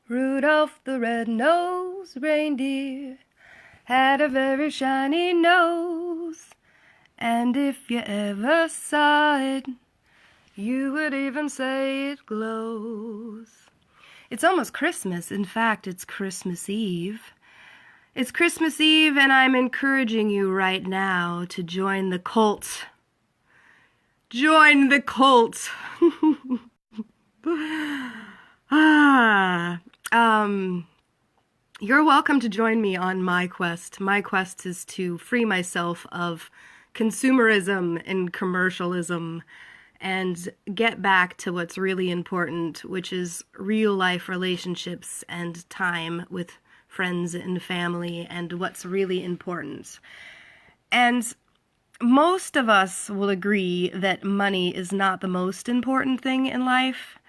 Rudolph the red-nosed reindeer had a very shiny nose, and if you ever saw it, you would even say it glows. It's almost Christmas. In fact, it's Christmas Eve. It's Christmas Eve, and I'm encouraging you right now to join the cult. Join the cult. You're welcome to join me on my quest. My quest is to free myself of consumerism and commercialism and get back to what's really important, which is real life relationships and time with friends and family and what's really important. And most of us will agree that money is not the most important thing in life,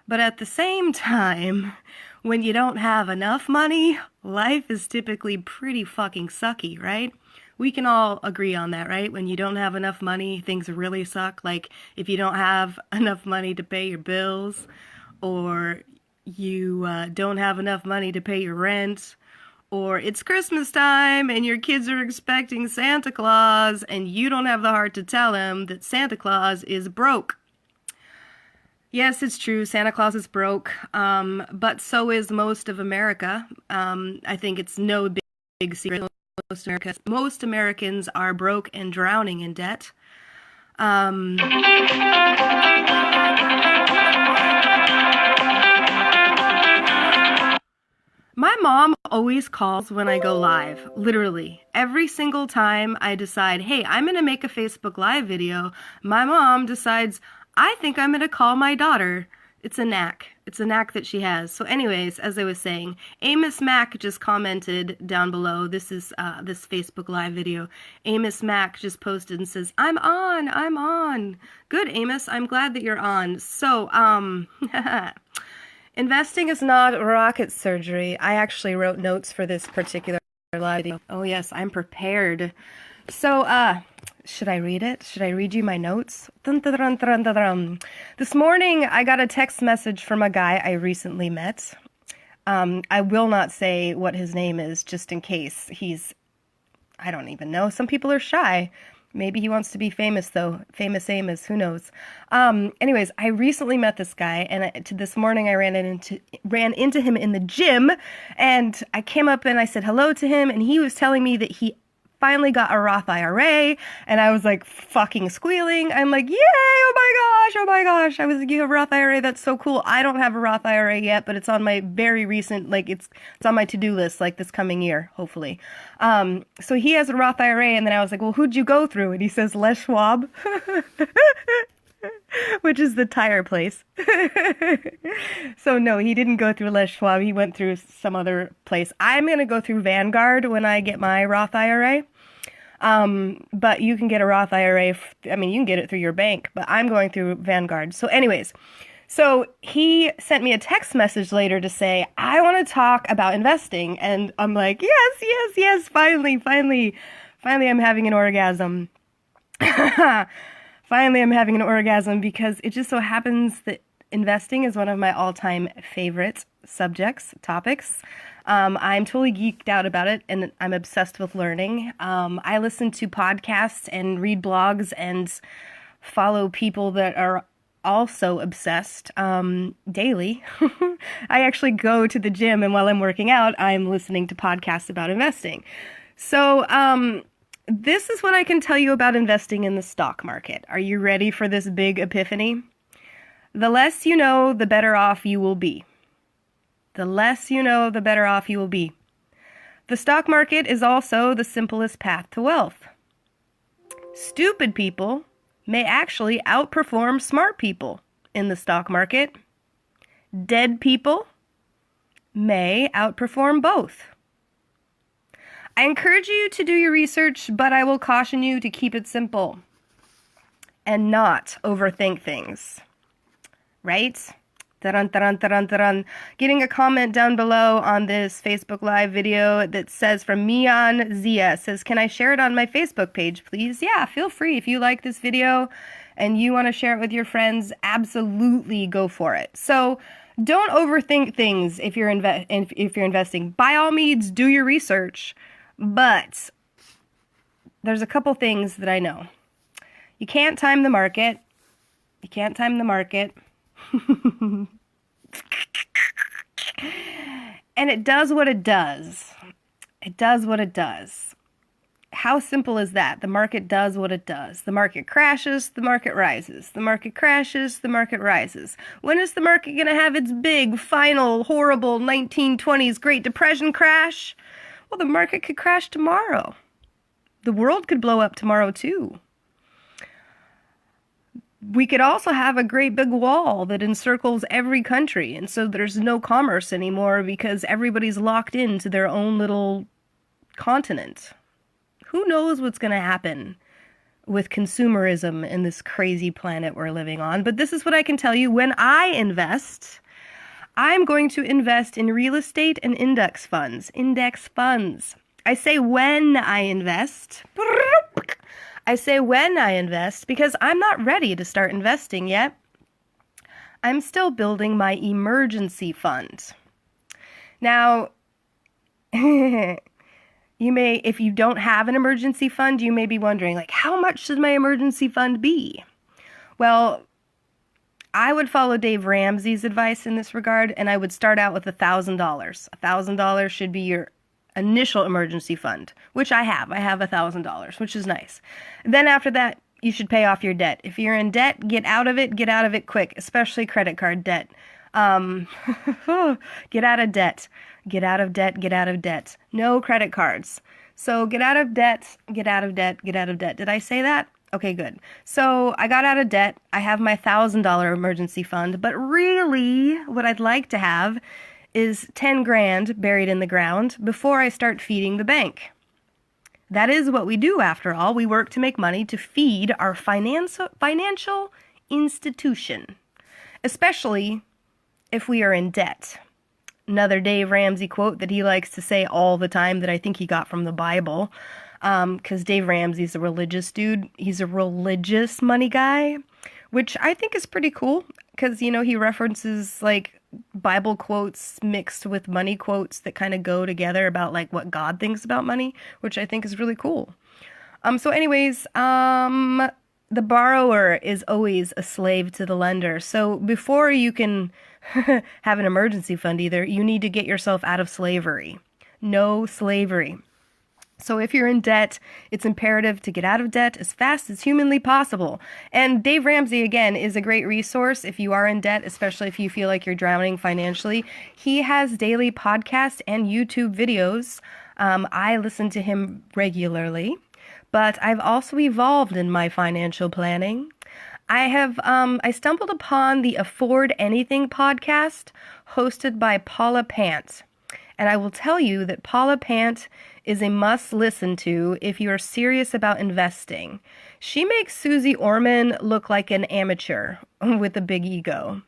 but at the same time, when you don't have enough money, life is typically pretty fucking sucky, right? We can all agree on that, right? When you don't have enough money, things really suck. Like if you don't have enough money to pay your bills, or you don't have enough money to pay your rent, or it's Christmas time and your kids are expecting Santa Claus and you don't have the heart to tell them that Santa Claus is broke. Yes, it's true, Santa Claus is broke, but so is most of America. I think it's no big secret. Most Americans are broke and drowning in debt. My mom always calls when I go live, literally. Every single time I decide, hey, I'm going to make a Facebook Live video, my mom decides, I think I'm going to call my daughter. It's a knack. It's a knack that she has. So anyways, as I was saying, Amos Mack just commented down below. This is this Facebook Live video. Amos Mack just posted and says, I'm on. Good, Amos. I'm glad that you're on. So, investing is not rocket surgery. I actually wrote notes for this particular live video. Oh yes, I'm prepared. So, should I read it? Should I read you my notes? Dun, dun, dun, dun, dun, dun. This morning, I got a text message from a guy I recently met. I will not say what his name is, just in case I don't even know. Some people are shy. Maybe he wants to be famous, though. Famous Amos, who knows? Anyways, I recently met this guy, and this morning I ran into him in the gym, and I came up and I said hello to him, and he was telling me that he finally got a Roth IRA, and I was like fucking squealing. I'm like, yay, oh my gosh. I was like, you have a Roth IRA, that's so cool. I don't have a Roth IRA yet, but it's on my very recent, like it's on my to-do list, like this coming year, hopefully. So he has a Roth IRA, and then I was like, well, who'd you go through? And he says, Les Schwab. Which is the tire place. So no, he didn't go through Les Schwab. He went through some other place. I'm going to go through Vanguard when I get my Roth IRA. But you can get a Roth IRA. You can get it through your bank, but I'm going through Vanguard. So anyways, so he sent me a text message later to say, I want to talk about investing. And I'm like, yes, finally, I'm having an orgasm. Finally, I'm having an orgasm because it just so happens that investing is one of my all-time favorite topics. I'm totally geeked out about it, and I'm obsessed with learning. I listen to podcasts and read blogs and follow people that are also obsessed daily. I actually go to the gym, and while I'm working out, I'm listening to podcasts about investing. So, this is what I can tell you about investing in the stock market. Are you ready for this big epiphany? The less you know, the better off you will be. The less you know, the better off you will be. The stock market is also the simplest path to wealth. Stupid people may actually outperform smart people in the stock market. Dead people may outperform both. I encourage you to do your research, but I will caution you to keep it simple and not overthink things. Right? Getting a comment down below on this Facebook Live video that says from Mian Zia, says, can I share it on my Facebook page, please? Yeah, feel free. If you like this video and you want to share it with your friends, absolutely go for it. So Don't overthink things if you're investing. By all means, do your research, but there's a couple things that I know. You can't time the market. You can't time the market. And it does what it does. It does what it does. How simple is that? The market does what it does. The market crashes, the market rises. The market crashes, the market rises. When is the market going to have its big, final, horrible 1920s Great Depression crash? Well, the market could crash tomorrow. The world could blow up tomorrow, too. We could also have a great big wall that encircles every country, and so there's no commerce anymore because everybody's locked into their own little continent. Who knows what's going to happen with consumerism in this crazy planet we're living on? But this is what I can tell you. When I invest, I'm going to invest in real estate and index funds. Index funds. I say when I invest. I say when I invest because I'm not ready to start investing yet. I'm still building my emergency fund. Now, you may, if you don't have an emergency fund, you may be wondering, like, how much should my emergency fund be? Well, I would follow Dave Ramsey's advice in this regard, and I would start out with $1,000. $1,000 should be your initial emergency fund, which I have. I have $1,000, which is nice. Then after that, you should pay off your debt. If you're in debt, get out of it quick, especially credit card debt. Get out of debt. Get out of debt, get out of debt. No credit cards. So get out of debt, get out of debt, get out of debt. Did I say that? Okay, good. So I got out of debt. I have my $1,000 emergency fund, but really what I'd like to have is 10 grand buried in the ground before I start feeding the bank. That is what we do, after all. We work to make money to feed our financial institution, especially if we are in debt. Another Dave Ramsey quote that he likes to say all the time that I think he got from the Bible, because Dave Ramsey's a religious dude. He's a religious money guy, which I think is pretty cool because, you know, he references like Bible quotes mixed with money quotes that kind of go together about like what God thinks about money, which I think is really cool. So anyways, the borrower is always a slave to the lender. So before you can have an emergency fund either, you need to get yourself out of slavery. No slavery. So if you're in debt, it's imperative to get out of debt as fast as humanly possible. And Dave Ramsey, again, is a great resource if you are in debt, especially if you feel like you're drowning financially. He has daily podcasts and YouTube videos. I listen to him regularly, but I've also evolved in my financial planning. I stumbled upon the Afford Anything podcast hosted by Paulo Pant. And I will tell you that Paulo Pant is a must listen to if you are serious about investing. She makes Susie Orman look like an amateur with a big ego.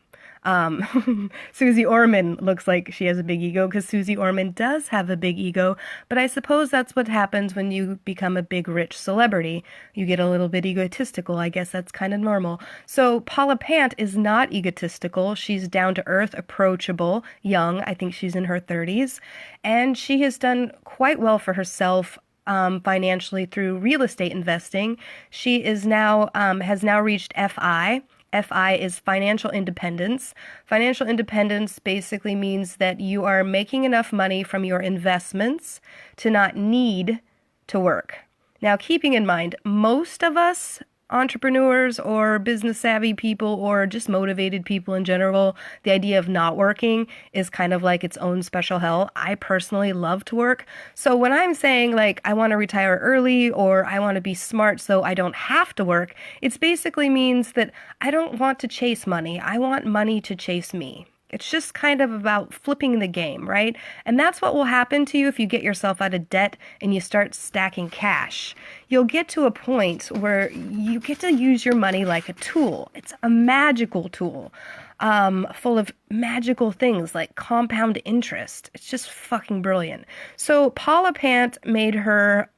Susie Orman looks like she has a big ego because Susie Orman does have a big ego, but I suppose that's what happens when you become a big rich celebrity. You get a little bit egotistical. I guess that's kind of normal. So Paulo Pant is not egotistical. She's down to earth, approachable, young. I think she's in her 30s, and she has done quite well for herself financially through real estate investing. She is now has now reached FI. FI is financial independence. Financial independence basically means that you are making enough money from your investments to not need to work. Now, keeping in mind, most of us entrepreneurs or business savvy people or just motivated people in general, the idea of not working is kind of like its own special hell. I personally love to work. So when I'm saying like I want to retire early or I want to be smart so I don't have to work, it basically means that I don't want to chase money. I want money to chase me. It's just kind of about flipping the game, right? And that's what will happen to you if you get yourself out of debt and you start stacking cash. You'll get to a point where you get to use your money like a tool. It's a magical tool, full of magical things like compound interest. It's just fucking brilliant. So Paulo Pant made her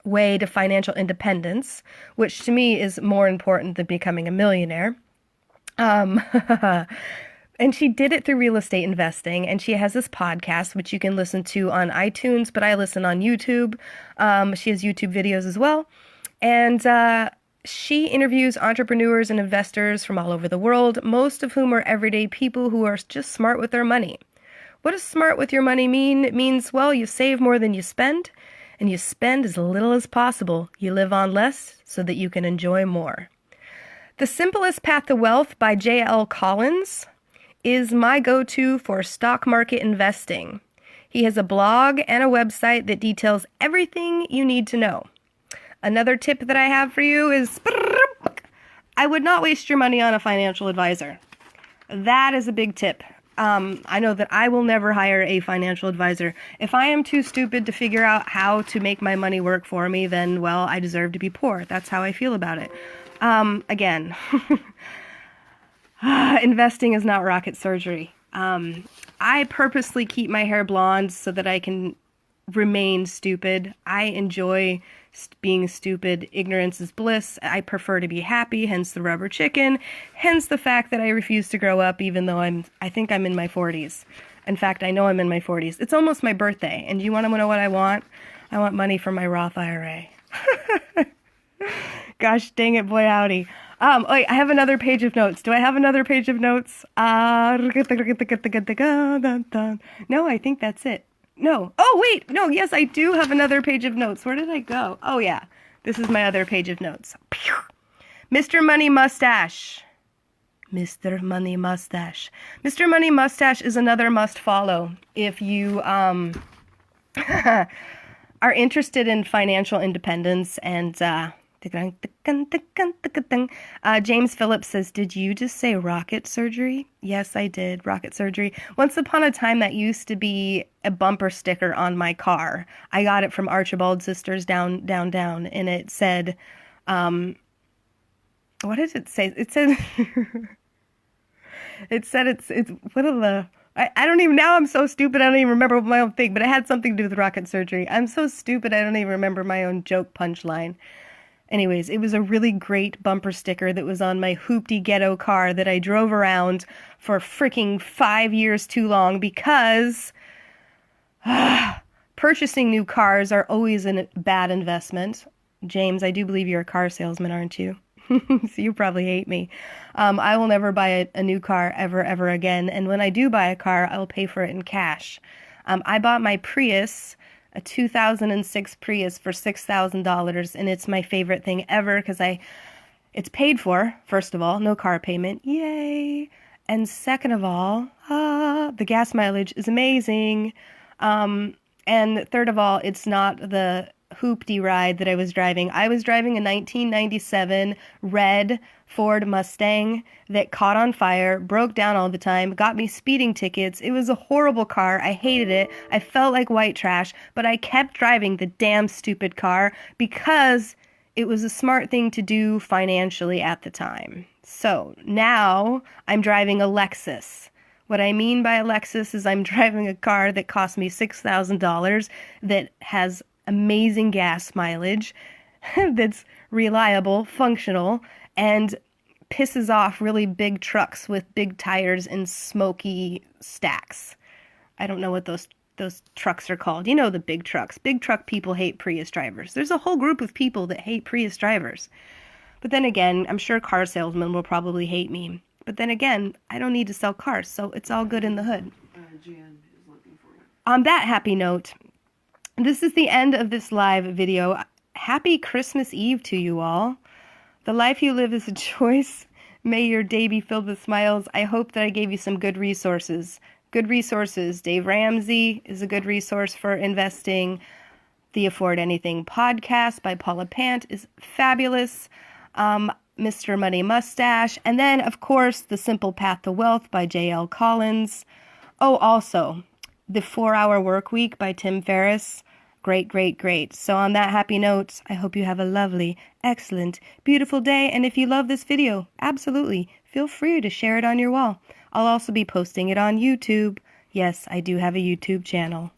way to financial independence, which to me is more important than becoming a millionaire. And she did it through real estate investing, and she has this podcast, which you can listen to on iTunes, but I listen on YouTube. She has YouTube videos as well. And she interviews entrepreneurs and investors from all over the world, most of whom are everyday people who are just smart with their money. What does smart with your money mean? It means, well, you save more than you spend, and you spend as little as possible. You live on less so that you can enjoy more. The Simplest Path to Wealth by J.L. Collins is my go-to for stock market investing. He has a blog and a website that details everything you need to know. Another tip that I have for you is I would not waste your money on a financial advisor. That is a big tip. I know that I will never hire a financial advisor. If I am too stupid to figure out how to make my money work for me, then, well, I deserve to be poor. That's how I feel about it. Again, investing is not rocket surgery. I purposely keep my hair blonde so that I can remain stupid. I enjoy being stupid. Ignorance is bliss. I prefer to be happy, hence the rubber chicken, hence the fact that I refuse to grow up even though I think I'm in my 40s. In fact, I know I'm in my 40s. It's almost my birthday, and you want to know what I want? I want money from my Roth IRA. Gosh dang it, boy howdy. Wait, I have another page of notes. Do I have another page of notes? No, I think that's it. No. Oh, wait. No, yes, I do have another page of notes. Where did I go? Oh, yeah. This is my other page of notes. Mr. Money Mustache. Mr. Money Mustache. Mr. Money Mustache is another must follow if you are interested in financial independence and James Phillips says, did you just say rocket surgery? Yes, I did. Rocket surgery. Once upon a time, that used to be a bumper sticker on my car. I got it from Archibald Sisters down, and it said, what did it say? It said, it's what are the, I don't even, now I'm so stupid, I don't even remember my own thing, but it had something to do with rocket surgery. I'm so stupid, I don't even remember my own joke punchline. Anyways, it was a really great bumper sticker that was on my hoopty ghetto car that I drove around for freaking 5 years too long because purchasing new cars are always a bad investment. James, I do believe you're a car salesman, aren't you? So you probably hate me. I will never buy a new car ever again. And when I do buy a car, I will pay for it in cash. I bought my Prius, a 2006 Prius, for $6,000, and it's my favorite thing ever because it's paid for, first of all, no car payment, yay, and second of all, the gas mileage is amazing, and third of all, it's not the hoopty ride that I was driving. I was driving a 1997 red Ford Mustang that caught on fire, broke down all the time, got me speeding tickets. It was a horrible car. I hated it. I felt like white trash, but I kept driving the damn stupid car because it was a smart thing to do financially at the time. So now I'm driving a Lexus. What I mean by a Lexus is I'm driving a car that cost me $6,000 that has amazing gas mileage, that's reliable, functional, and pisses off really big trucks with big tires and smoky stacks. I don't know what those trucks are called. You know, the big trucks. Big truck people hate Prius drivers. There's a whole group of people that hate Prius drivers. But then again, I'm sure car salesmen will probably hate me. But then again, I don't need to sell cars, so it's all good in the hood. Jan is looking for you. On that happy note, this is the end of this live video. Happy Christmas Eve to you all. The life you live is a choice. May your day be filled with smiles. I hope that I gave you some good resources. Good resources. Dave Ramsey is a good resource for investing. The Afford Anything podcast by Paulo Pant is fabulous. Mr. Money Mustache. And then, of course, The Simple Path to Wealth by J.L. Collins. Oh, also, The 4-Hour Work Week by Tim Ferriss. Great. So on that happy note, I hope you have a lovely, excellent, beautiful day. And if you love this video, absolutely, feel free to share it on your wall. I'll also be posting it on YouTube. Yes, I do have a YouTube channel.